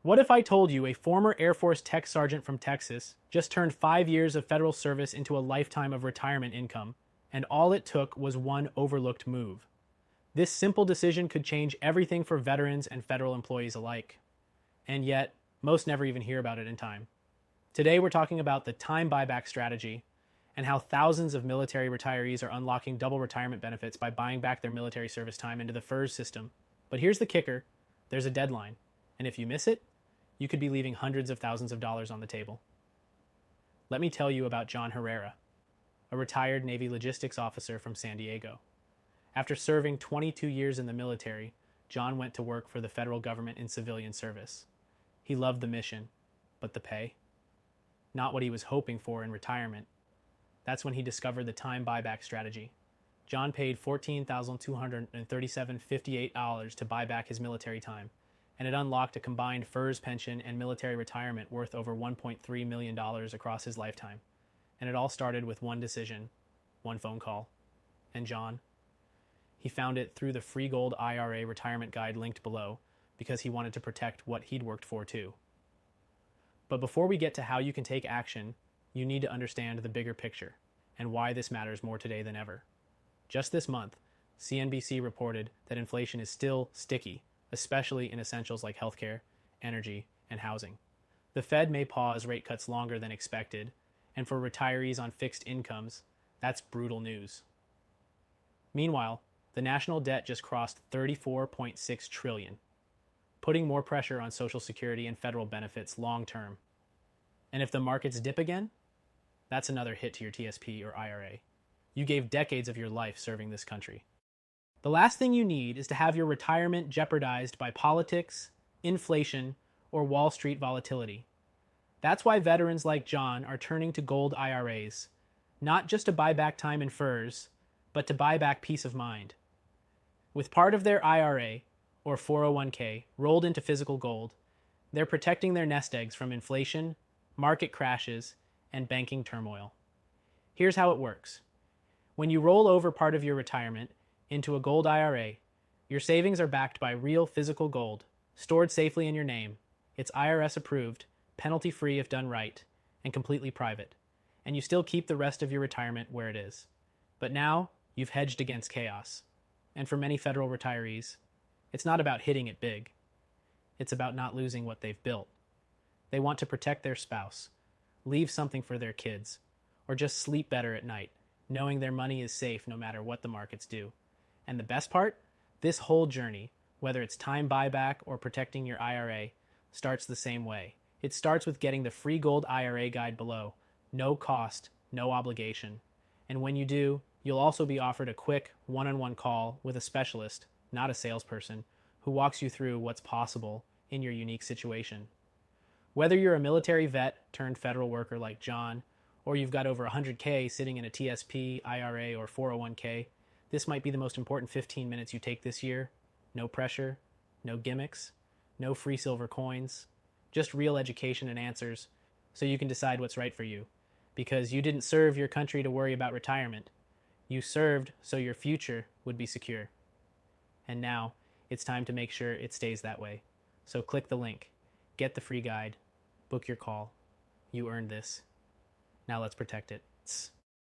What if I told you a former Air Force tech sergeant from Texas just turned 5 years of federal service into a lifetime of retirement income, and all it took was one overlooked move? This simple decision could change everything for veterans and federal employees alike. And yet, most never even hear about it in time. Today, we're talking about the time buyback strategy and how thousands of military retirees are unlocking double retirement benefits by buying back their military service time into the FERS system. But here's the kicker: there's a deadline. And if you miss it, you could be leaving hundreds of thousands of dollars on the table. Let me tell you about John Herrera, a retired Navy logistics officer from San Diego. After serving 22 years in the military, John went to work for the federal government in civilian service. He loved the mission, but the pay? Not what he was hoping for in retirement. That's when he discovered the time buyback strategy. John paid $14,237.58 to buy back his military time, and it unlocked a combined FERS pension and military retirement worth over $1.3 million across his lifetime. And it all started with one decision, one phone call. And John? He found it through the Free Gold IRA retirement guide linked below because he wanted to protect what he'd worked for too. But before we get to how you can take action, you need to understand the bigger picture and why this matters more today than ever. Just this month, CNBC reported that inflation is still sticky, especially in essentials like healthcare, energy, and housing. The Fed may pause rate cuts longer than expected, and for retirees on fixed incomes, that's brutal news. Meanwhile, the national debt just crossed $34.6 trillion, putting more pressure on Social Security and federal benefits long term. And if the markets dip again, that's another hit to your TSP or IRA. You gave decades of your life serving this country. The last thing you need is to have your retirement jeopardized by politics, inflation, or Wall Street volatility. That's why veterans like John are turning to gold IRAs, not just to buy back time in FERS, but to buy back peace of mind. With part of their IRA, or 401k, rolled into physical gold, they're protecting their nest eggs from inflation, market crashes, and banking turmoil. Here's how it works. When you roll over part of your retirement into a gold IRA, your savings are backed by real physical gold, stored safely in your name. It's IRS approved, penalty-free if done right, and completely private. And you still keep the rest of your retirement where it is. But now, you've hedged against chaos. And for many federal retirees, it's not about hitting it big. It's about not losing what they've built. They want to protect their spouse, leave something for their kids, or just sleep better at night, knowing their money is safe no matter what the markets do. And the best part? This whole journey, whether it's time buyback or protecting your IRA, starts the same way. It starts with getting the free gold IRA guide below. No cost, no obligation. And when you do, you'll also be offered a quick one-on-one call with a specialist, not a salesperson, who walks you through what's possible in your unique situation. Whether you're a military vet turned federal worker like John, or you've got over 100K sitting in a TSP, IRA, or 401k, this might be the most important 15 minutes you take this year. No pressure, no gimmicks, no free silver coins, just real education and answers so you can decide what's right for you. Because you didn't serve your country to worry about retirement. You served so your future would be secure. And now, it's time to make sure it stays that way. So click the link, get the free guide, book your call. You earned this. Now let's protect it.